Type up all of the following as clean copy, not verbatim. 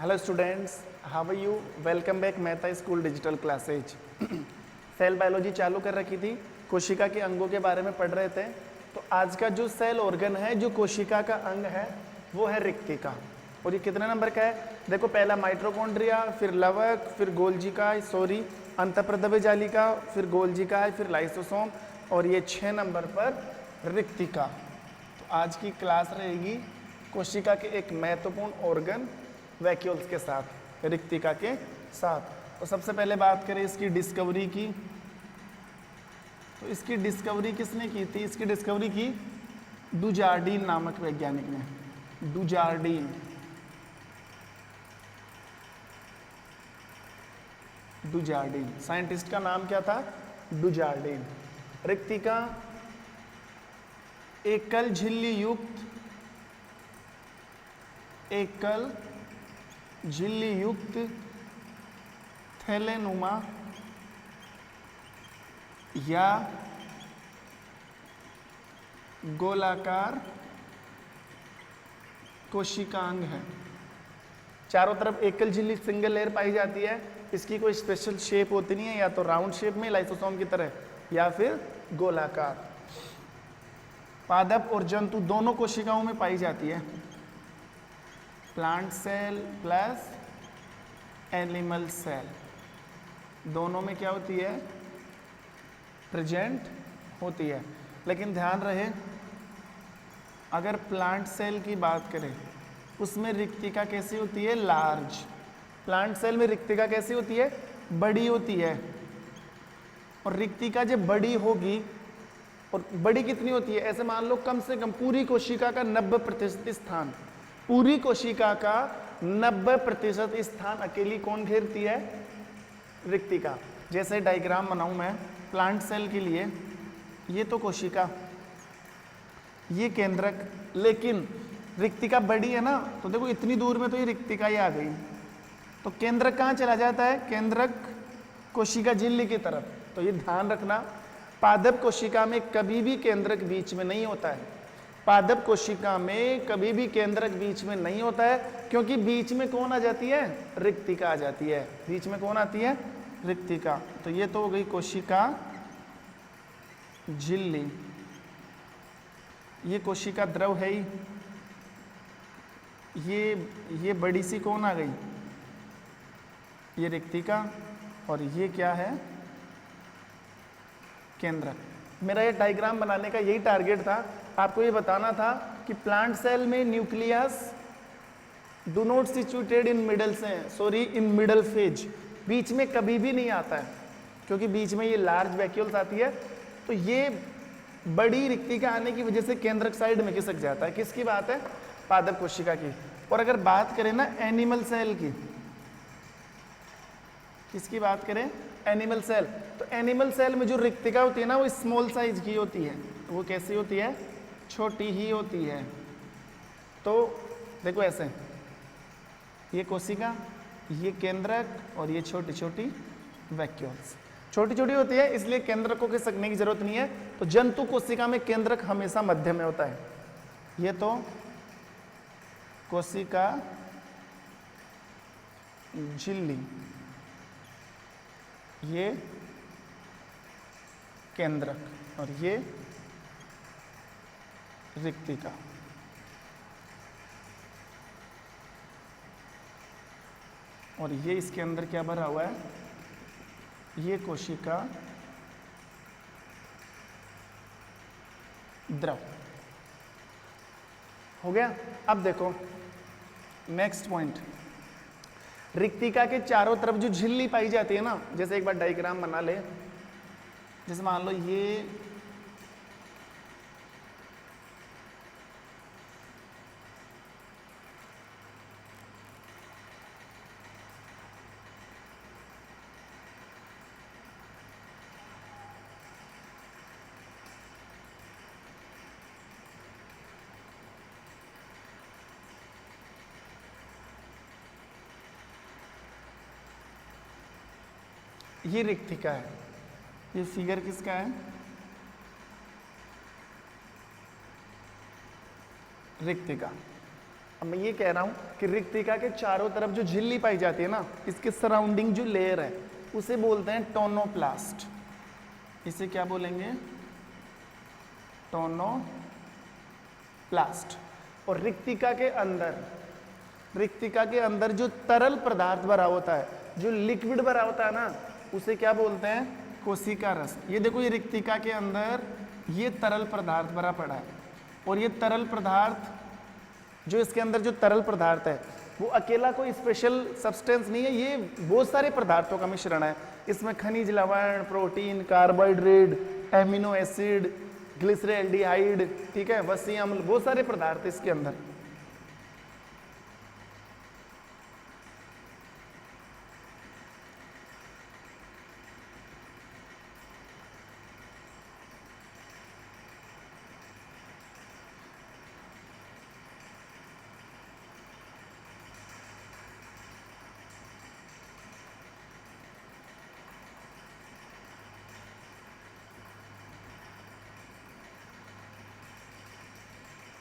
Hello students, how are you? Welcome back Mehta school digital classes. Cell biology चालू कर रखी थी, कोशिका के अंगों के बारे में पढ़ रहे थे। तो आज का जो सेल ऑर्गन है, जो कोशिका का अंग है, वो है रिक्तिका। और ये कितने नंबर का है? देखो, पहला माइटोकॉन्ड्रिया, फिर लवक, फिर गोल्जिका, सॉरी अंतःप्रद्रव्य जालिका, फिर गोल्जिका, फिर लाइसोसोम, और ये 6 नंबर पर रिक्तिका। तो आज की क्लास रहेगी कोशिका के एक महत्वपूर्ण ऑर्गन वैक्यूल्स के साथ, रिक्तिका के साथ। तो सबसे पहले बात करें इसकी डिस्कवरी की, तो इसकी डिस्कवरी किसने की थी? इसकी डिस्कवरी की डुजार्डीन नामक वैज्ञानिक ने। डुजार्डीन साइंटिस्ट का नाम क्या था? डुजार्डीन। रिक्तिका एकल झिल्ली युक्त थैलेनुमा या गोलाकार कोशिकांग है। चारों तरफ एकल झिल्ली सिंगल लेयर पाई जाती है। इसकी कोई स्पेशल शेप होती नहीं है, या तो राउंड शेप में लाइसोसोम की तरह, या फिर गोलाकार। पादप और जंतु दोनों कोशिकाओं में पाई जाती है। Plant cell plus animal cell, दोनों में क्या होती है? प्रेजेंट होती है। लेकिन ध्यान रहे, अगर प्लांट सेल की बात करें, उसमें रिक्तिका कैसी होती है? लार्ज। प्लांट सेल में रिक्तिका कैसी होती है? बड़ी होती है। और रिक्तिका जब बड़ी होगी, और बड़ी कितनी होती है? ऐसे मान लो कम से कम पूरी कोशिका का 90% स्थान, पूरी कोशिका का 90% स्थान अकेली कौन घेरती है? रिक्तिका। जैसे डायग्राम बनाऊं मैं प्लांट सेल के लिए, ये तो कोशिका, ये केंद्रक, लेकिन रिक्तिका बड़ी है ना, तो देखो इतनी दूर में तो ये रिक्तिका ही आ गई। तो केंद्रक कहाँ चला जाता है? केंद्रक कोशिका झिल्ली की तरफ। तो ये ध्यान रखना, पादप कोशिका में कभी भी केंद्रक बीच में नहीं होता है। पादप कोशिका में कभी भी केंद्रक बीच में नहीं होता है, क्योंकि बीच में कौन आ जाती है? रिक्तिका आ जाती है। बीच में कौन आती है? रिक्तिका। तो ये तो हो गई कोशिका झिल्ली। ये कोशिका द्रव है ही। ये बड़ी सी कौन आ गई? ये रिक्तिका। और ये क्या है? केंद्रक। मेरा ये डायग्राम बनाने का यही टारगेट था, आपको ये बताना था कि प्लांट सेल में nucleus do not situated in middle in middle phase, बीच में कभी भी नहीं आता है, क्योंकि बीच में ये लार्ज वैक्यूल्स आती है। तो ये बड़ी रिक्तिका आने की वजह से केंद्रक साइड में खिसक जाता है। किसकी बात है? पादप कोशिका की। और अगर बात करें ना एनिमल सेल की, किसकी बात करें? Animal cell. तो एनिमल सेल में जो रिक्तिका होती है ना, वो स्मॉल साइज की होती है। वो कैसी होती है? छोटी ही होती है। तो देखो ऐसे, ये कोशिका, ये केंद्रक, और ये छोटी छोटी वैक्यूल्स। छोटी छोटी होती है, इसलिए केंद्रक को खिसकने की जरूरत नहीं है। तो जंतु कोशिका में केंद्रक हमेशा मध्य में होता है। ये तो कोशिका झिल्ली, ये केंद्रक, और ये रिक्तिका। और ये इसके अंदर क्या भरा हुआ है? ये कोशिका द्रव। हो गया। अब देखो नेक्स्ट पॉइंट, रिक्तिका के चारों तरफ जो झिल्ली पाई जाती है ना, जैसे एक बार डायग्राम बना ले। जैसे मान लो ये रिक्तिका है। ये फिगर किसका है? रिक्तिका। अब मैं ये कह रहा हूँ कि रिक्तिका के चारों तरफ जो झिल्ली पाई जाती है ना, इसके सराउंडिंग जो लेयर है उसे बोलते हैं टोनोप्लास्ट। इसे क्या बोलेंगे? टोनोप्लास्ट। और रिक्तिका के अंदर जो तरल पदार्थ भरा होता है, जो लिक्विड भरा होता है ना, उसे क्या बोलते हैं? कोशिका रस। ये देखो, ये रिक्तिका के अंदर ये तरल पदार्थ भरा पड़ा है, और ये तरल पदार्थ, जो इसके अंदर जो तरल पदार्थ है वो अकेला कोई स्पेशल सब्सटेंस नहीं है, ये बहुत सारे पदार्थों का मिश्रण है। इसमें खनिज लवण, protein, carbohydrate, amino acid, glyceraldehyde, ठीक है, वसी अम्ल, बहुत सारे पदार्थ इसके अंदर।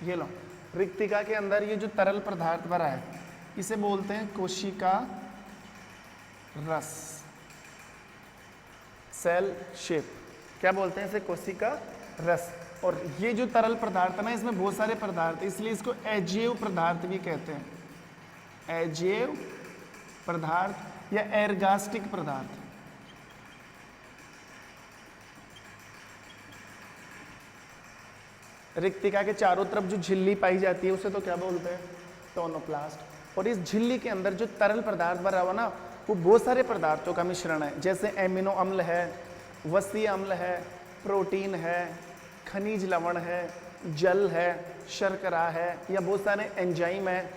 ये लो, रिक्तिका के अंदर ये जो तरल पदार्थ भरा है इसे बोलते हैं कोशिका रस, सेल शेप। क्या बोलते हैं इसे? कोशिका रस। और ये जो तरल पदार्थ है ना, इसमें बहुत सारे पदार्थ, इसलिए इसको अजैव पदार्थ भी कहते हैं। अजैव पदार्थ या एर्गास्टिक पदार्थ। रिक्तिका के चारों तरफ जो झिल्ली पाई जाती है उसे तो क्या बोलते हैं? टोनोप्लास्ट। और इस झिल्ली के अंदर जो तरल पदार्थ भरा हुआ ना, वो बहुत सारे पदार्थों का मिश्रण है, जैसे एमिनो अम्ल है, वसी अम्ल है, प्रोटीन है, खनिज लवण है, जल है, शर्करा है, या बहुत सारे एंजाइम है।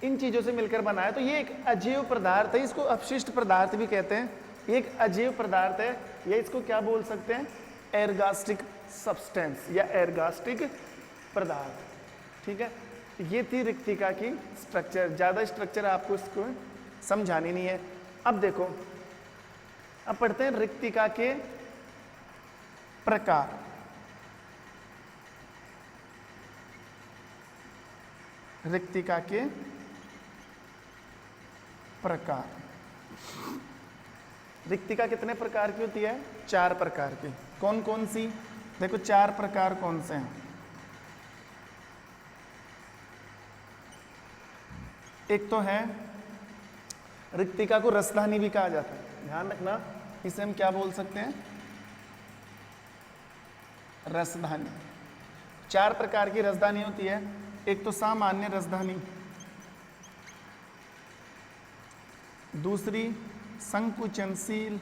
इन चीज़ों से मिलकर बना है, तो ये एक अजैव पदार्थ है। इसको अपशिष्ट पदार्थ भी कहते हैं। एक अजैव पदार्थ है, या इसको क्या बोल सकते हैं? एर्गास्टिक सब्सटेंस या एर्गास्टिक पदार्थ। ठीक है, ये थी रिक्तिका की स्ट्रक्चर। ज़्यादा स्ट्रक्चर आपको इसको समझानी नहीं है। अब देखो, अब पढ़ते हैं रिक्तिका के प्रकार। रिक्तिका के प्रकार। रिक्तिका कितने प्रकार की होती है? 4 प्रकार की। कौन कौन सी? देखो 4 प्रकार कौन से हैं। एक तो है, रिक्तिका को रसधानी भी कहा जाता है, ध्यान रखना, इसे हम क्या बोल सकते हैं? रसधानी। 4 प्रकार की रसधानी होती है। एक तो सामान्य रसधानी, दूसरी संकुचनशील,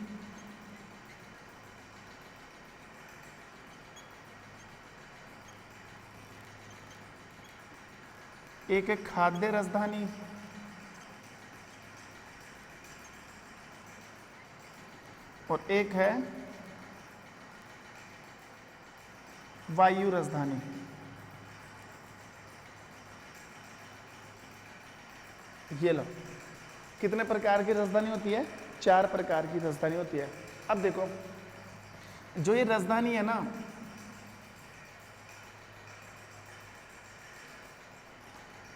एक है खाद्य रसधानी, और एक है वायु रसधानी। ये लो, कितने प्रकार की रसधानी होती है? 4 प्रकार की रसधानी होती है। अब देखो, जो ये रसधानी है ना,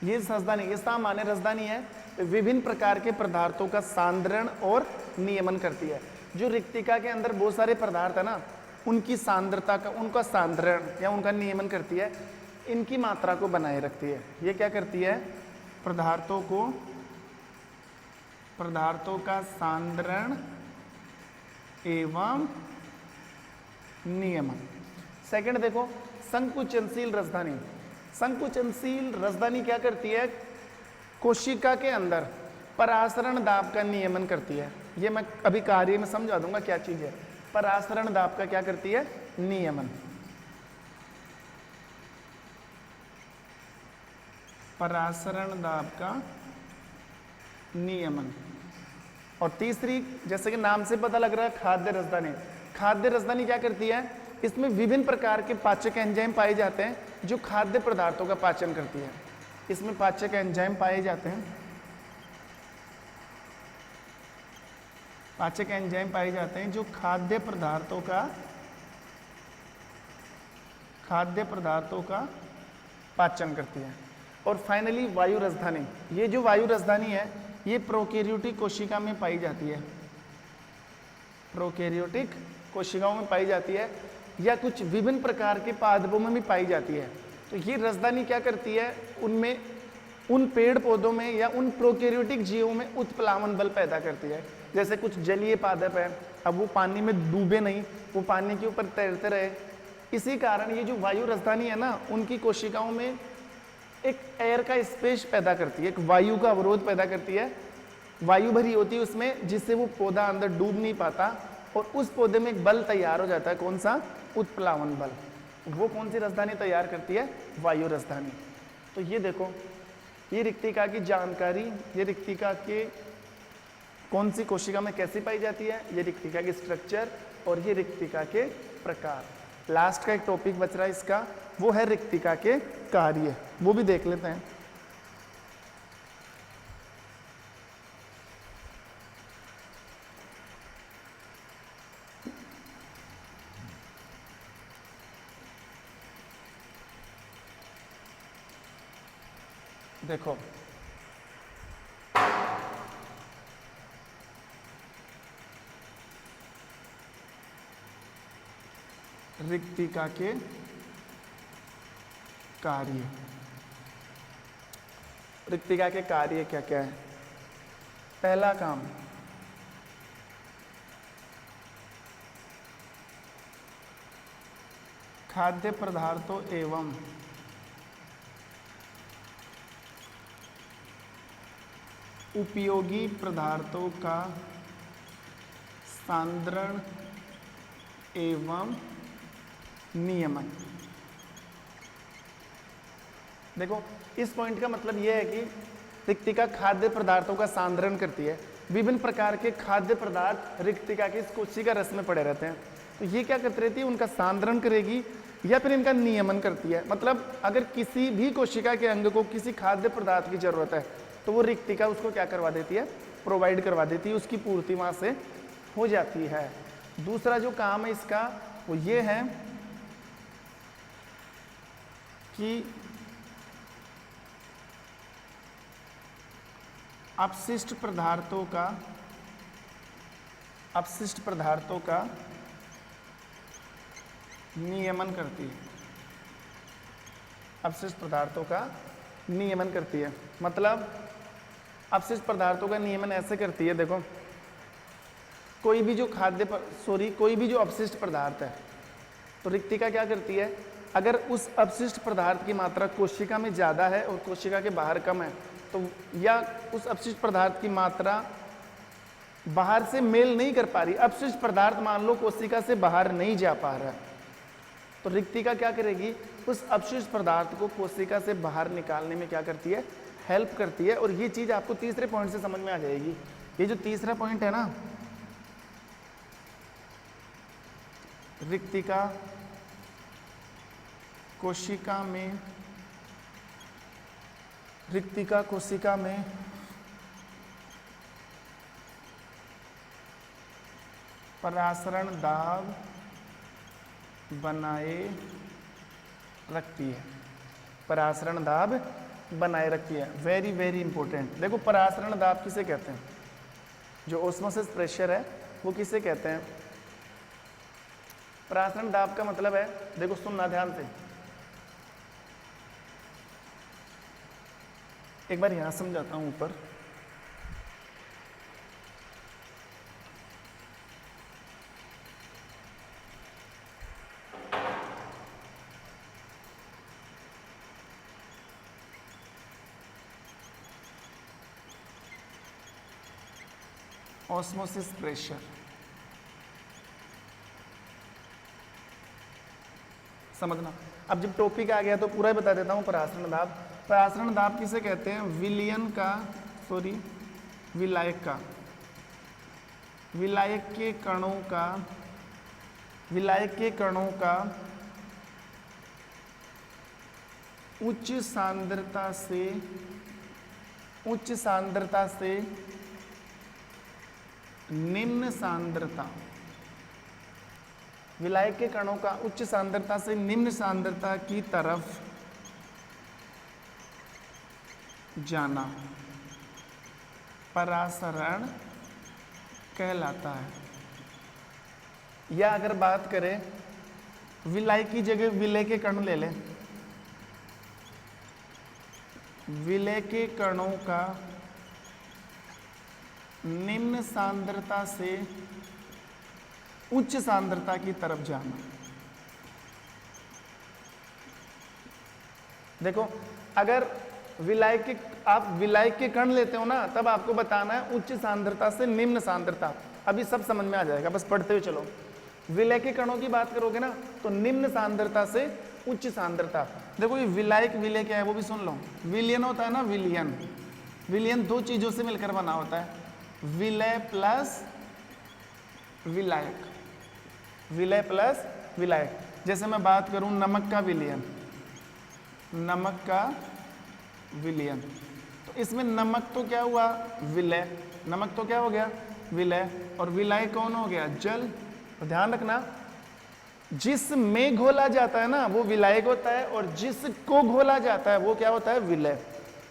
ये रसधानी, ये सामान्य रसधानी है, विभिन्न प्रकार के पदार्थों का सांद्रण और नियमन करती है। जो रिक्तिका के अंदर बहुत सारे पदार्थ है ना, उनकी सांद्रता का, उनका सांद्रण या उनका नियमन करती है, इनकी मात्रा को बनाए रखती है। ये क्या करती है? पदार्थों का सांद्रण एवं नियमन। सेकंड देखो, संकुचनशील रसधानी। संकुचनशील रसधानी क्या करती है? कोशिका के अंदर परासरण दाब का नियमन करती है। ये मैं अभी कार्य में समझा दूंगा क्या चीज है। परासरण दाब का क्या करती है? नियमन। परासरण दाब का नियमन। और तीसरी, जैसे कि नाम से पता लग रहा है, खाद्य रसधानी। खाद्य रसधानी क्या करती है? इसमें विभिन्न प्रकार के पाचक एंजाइम पाए जाते हैं जो खाद्य पदार्थों का पाचन करती है। इसमें पाचक एंजाइम पाए जाते हैं, पाचक एंजाइम पाए जाते हैं जो खाद्य पदार्थों का पाचन करती है। और फाइनली वायु राजधानी। ये जो वायु राजधानी है ये प्रोकैरियोटिक कोशिका में पाई जाती है, प्रोकैरियोटिक कोशिकाओं में पाई जाती है या कुछ विभिन्न प्रकार के पादपों में भी पाई जाती है। तो ये राजधानी क्या करती है, उनमें उन पेड़ पौधों में या उन प्रोकैरियोटिक जीवों में उत्प्लावन बल पैदा करती है। जैसे कुछ जलीय पादप है, अब वो पानी में डूबे नहीं, वो पानी के ऊपर तैरते रहे। इसी कारण ये जो वायु राजधानी है ना, उनकी कोशिकाओं में एक एयर का स्पेस पैदा करती है, एक वायु का अवरोध पैदा करती है, वायु भरी होती है उसमें, जिससे वो पौधा अंदर डूब नहीं पाता और उस पौधे में एक बल तैयार हो जाता है। कौन सा? उत्प्लावन बल। वो कौन सी राजधानी तैयार करती है? वायु राजधानी। तो ये देखो, ये रिक्तिका की जानकारी, ये रिक्तिका के कौन सी कोशिका में कैसी पाई जाती है, ये रिक्तिका की स्ट्रक्चर और ये रिक्तिका के प्रकार। लास्ट का एक टॉपिक बच रहा है इसका, वो है रिक्तिका के कार्य, वो भी देख लेते हैं। देखो, रिक्तिका के कार्य, रिक्तिका के कार्य क्या क्या है? पहला काम, खाद्य पदार्थों एवं उपयोगी पदार्थों का सांद्रण एवं नियमन। देखो, इस पॉइंट का मतलब यह है कि रिक्तिका खाद्य पदार्थों का सांद्रण करती है। विभिन्न प्रकार के खाद्य पदार्थ रिक्तिका की इस कोशिका रस में पड़े रहते हैं, तो ये क्या करती रहती है? उनका सांद्रण करेगी या फिर इनका नियमन करती है। मतलब अगर किसी भी कोशिका के अंग को किसी खाद्य पदार्थ की जरूरत है तो वो रिक्तिका उसको क्या करवा देती है? प्रोवाइड करवा देती है, उसकी पूर्ति वहाँ से हो जाती है। दूसरा जो काम है इसका वो ये है कि अपशिष्ट पदार्थों का नियमन करती है, अपशिष्ट पदार्थों का नियमन करती है। मतलब अपशिष्ट पदार्थों का नियमन ऐसे करती है, देखो, कोई भी जो कोई भी जो अपशिष्ट पदार्थ है, तो रिक्तिका क्या करती है? अगर उस अपशिष्ट पदार्थ की मात्रा कोशिका में ज़्यादा है और कोशिका के बाहर कम है, तो या उस अपशिष्ट पदार्थ की मात्रा बाहर से मेल नहीं कर पा रही, अपशिष्ट पदार्थ मान लो कोशिका से बाहर नहीं जा पा रहा है, तो रिक्तिका क्या करेगी? उस अपशिष्ट पदार्थ को कोशिका से बाहर निकालने में क्या करती है? हेल्प करती है। और ये चीज़ आपको तीसरे पॉइंट से समझ में आ जाएगी। ये जो तीसरा पॉइंट है ना, रिक्तिका कोशिका में परासरण दाब बनाए रखती है, परासरण दाब बनाए रखती है। Very very important. देखो, परासरण दाब किसे कहते हैं? जो ऑस्मोसिस प्रेशर है वो किसे कहते हैं? परासरण दाब का मतलब है, देखो सुनना ध्यान से, एक बार यहां समझाता हूं ऊपर। ऑस्मोसिस प्रेशर, समझना। अब जब टॉपिक आ गया तो पूरा ही बता देता हूं। परासरण दाब, परासरण दाब किसे कहते हैं? विलायक के कणों का उच्च सांद्रता से निम्न सांद्रता, विलायक के कणों का उच्च सांद्रता से निम्न सांद्रता की तरफ जाना परासरण कहलाता है। या अगर बात करें विलय की जगह विलय के कण ले लें, विलय के कणों का निम्न सांद्रता से उच्च सांद्रता की तरफ जाना। देखो अगर विलय के आप विलय के कण लेते हो ना, तब आपको बताना है उच्च सांद्रता से निम्न सांद्रता। अभी सब समझ में आ जाएगा, बस पढ़ते हुए चलो। विलय के कणों की बात करोगे ना तो निम्न सांद्रता से उच्च सांद्रता। देखो ये विलायक विलय क्या है वो भी सुन लो। विलयन होता है ना, विलयन, विलयन दो चीजों से मिलकर बना होता है, विलय प्लस विलायक, विलय प्लस विलायक। जैसे मैं बात करूं नमक का विलयन, नमक का विलयन, तो इसमें नमक तो क्या हुआ, विलय, नमक तो क्या हो गया, विलय, और विलय कौन हो गया, जल। तो ध्यान रखना जिसमें घोला जाता है ना वो विलायक होता है, और जिसको घोला जाता है वो क्या होता है, विलय।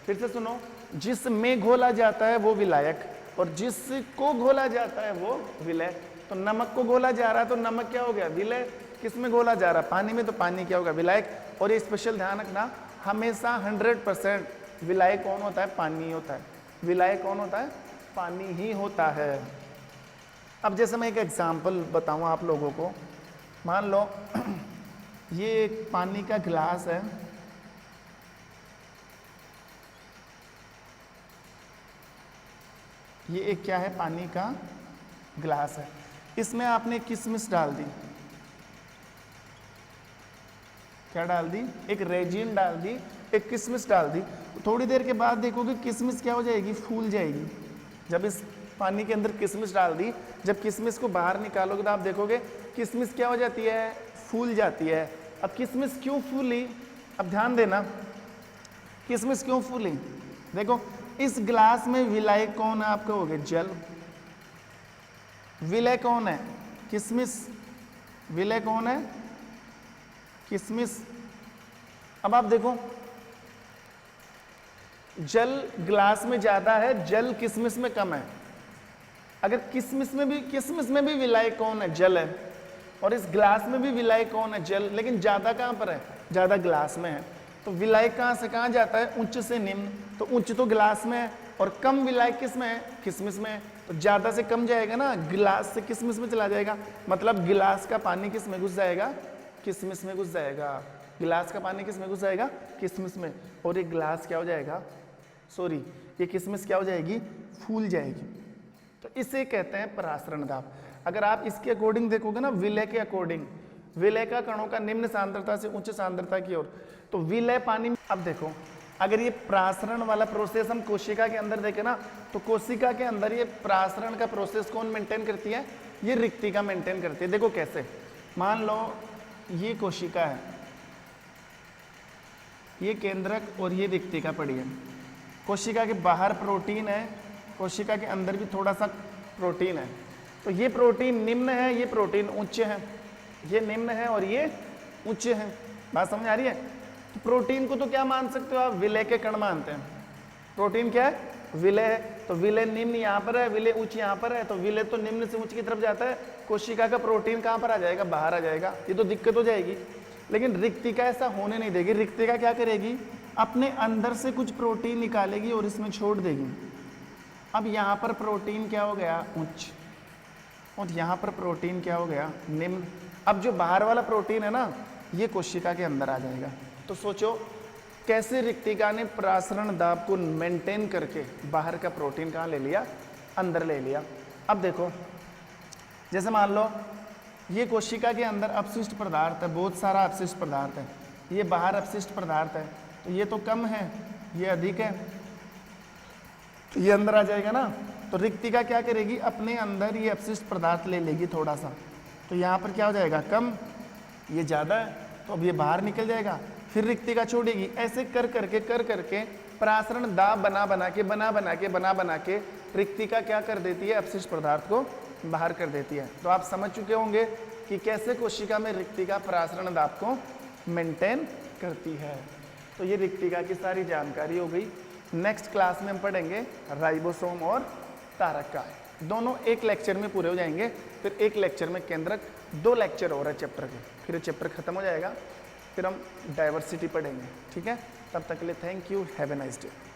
फिर से सुनो, जिसमें घोला जाता है वो विलायक, और जिसको घोला जाता है वो विलय। तो नमक को घोला जा रहा है तो नमक क्या हो गया, विलय। किसमें घोला जा रहा है, पानी में, तो पानी क्या होगा, विलायक। और ये स्पेशल ध्यान रखना, हमेशा 100% विलायक कौन होता है, पानी होता है। विलायक कौन होता है, पानी ही होता है। अब जैसे मैं एक एग्जाम्पल बताऊं आप लोगों को, मान लो ये एक पानी का गिलास है, ये एक क्या है, पानी का गिलास है, इसमें आपने किशमिश डाल दी, क्या डाल दी, एक रेजिन डाल दी, एक किशमिश डाल दी। थोड़ी देर के बाद देखोगे किशमिश क्या हो जाएगी, फूल जाएगी। जब इस पानी के अंदर किशमिश डाल दी, जब किशमिश को बाहर निकालोगे तो आप देखोगे किशमिश क्या हो जाती है, फूल जाती है। अब किशमिश क्यों फूली, अब ध्यान देना, किशमिश क्यों फूली, देखो इस गिलास में विलय कौन है, आपका हो गया जल, विलय कौन है, किशमिश, विलय कौन है, किशमिश। अब आप देखो जल गिलास में ज्यादा है, जल किशमिश में कम है। अगर किशमिश में भी विलय कौन है, जल है, और इस गिलास में भी विलय कौन है, जल, लेकिन ज्यादा कहां पर है, ज्यादा गिलास में है। तो विलय कहां से कहां जाता है, उच्च से निम्न। तो उच्च तो गिलास में है, और कम विलय किस में है, किशमिश में है। तो ज्यादा से कम जाएगा ना, गिलास से किशमिश में चला जाएगा, मतलब गिलास का पानी किस में घुस जाएगा, किशमिश में घुस जाएगा। गिलास का पानी किस में घुस जाएगा, किशमिश में, और ये गिलास क्या हो जाएगा, सॉरी ये किशमिश क्या हो जाएगी, फूल जाएगी। तो इसे कहते हैं परासरण दाब। अगर आप इसके अकॉर्डिंग देखोगे ना, विलय के अकॉर्डिंग, विलय का कणों का निम्न सांद्रता से उच्च सांद्रता की ओर, तो विलय पानी में। अब देखो अगर ये प्रासरण वाला प्रोसेस हम कोशिका के अंदर देखें ना, तो कोशिका के अंदर ये प्रासरण का प्रोसेस कौन मेंटेन करती है, ये रिक्तिका मेंटेन करती है। देखो कैसे, मान लो ये कोशिका है, ये केंद्रक और ये रिक्तिका पड़ी है। कोशिका के बाहर प्रोटीन है, कोशिका के अंदर भी थोड़ा सा प्रोटीन है। तो ये प्रोटीन निम्न है, ये प्रोटीन उच्च है, ये निम्न है और ये उच्च है। बात समझ आ रही है। तो प्रोटीन को तो क्या मान सकते हो आप, विलय के कण मानते हैं। प्रोटीन क्या है, विलय है, तो विलय निम्न यहाँ पर है, विलय उच्च यहाँ पर है, तो विलय तो निम्न से उच्च की तरफ जाता है। कोशिका का प्रोटीन कहाँ पर आ जाएगा, बाहर आ जाएगा। ये तो दिक्कत हो जाएगी। लेकिन रिक्तिका ऐसा होने नहीं देगी। रिक्तिका क्या करेगी, अपने अंदर से कुछ प्रोटीन निकालेगी और इसमें छोड़ देगी। अब यहाँ पर प्रोटीन क्या हो गया, उच्च, और यहाँ पर प्रोटीन क्या हो गया, निम्न। अब जो बाहर वाला प्रोटीन है ना, ये कोशिका के अंदर आ जाएगा। तो सोचो कैसे रिक्तिका ने प्रासरण दाब को मेंटेन करके बाहर का प्रोटीन कहाँ ले लिया, अंदर ले लिया। अब देखो जैसे मान लो ये कोशिका के अंदर अपशिष्ट पदार्थ है, बहुत सारा अपशिष्ट पदार्थ है, ये बाहर अपशिष्ट पदार्थ है, तो ये तो कम है, ये अधिक है, तो ये अंदर आ जाएगा ना। तो रिक्तिका क्या करेगी, अपने अंदर ये अपशिष्ट पदार्थ ले लेगी थोड़ा सा, तो यहाँ पर क्या हो जाएगा, कम, ये ज़्यादा है, तो अब ये बाहर निकल जाएगा, फिर रिक्तिका छोड़ेगी। ऐसे कर करके प्रासरण दाब बना बना के रिक्तिका क्या कर देती है, अपशिष्ट पदार्थ को बाहर कर देती है। तो आप समझ चुके होंगे कि कैसे कोशिका में रिक्तिका प्रासरण दाब को मेंटेन करती है। तो ये रिक्तिका की सारी जानकारी हो गई। नेक्स्ट क्लास में हम पढ़ेंगे राइबोसोम और तारक, दोनों एक लेक्चर में पूरे हो जाएंगे। फिर एक लेक्चर में केंद्रक, 2 लेक्चर और है चैप्टर के, फिर चैप्टर खत्म हो जाएगा। फिर हम डाइवर्सिटी पढ़ेंगे। ठीक है, तब तक के लिए thank you, have a nice day.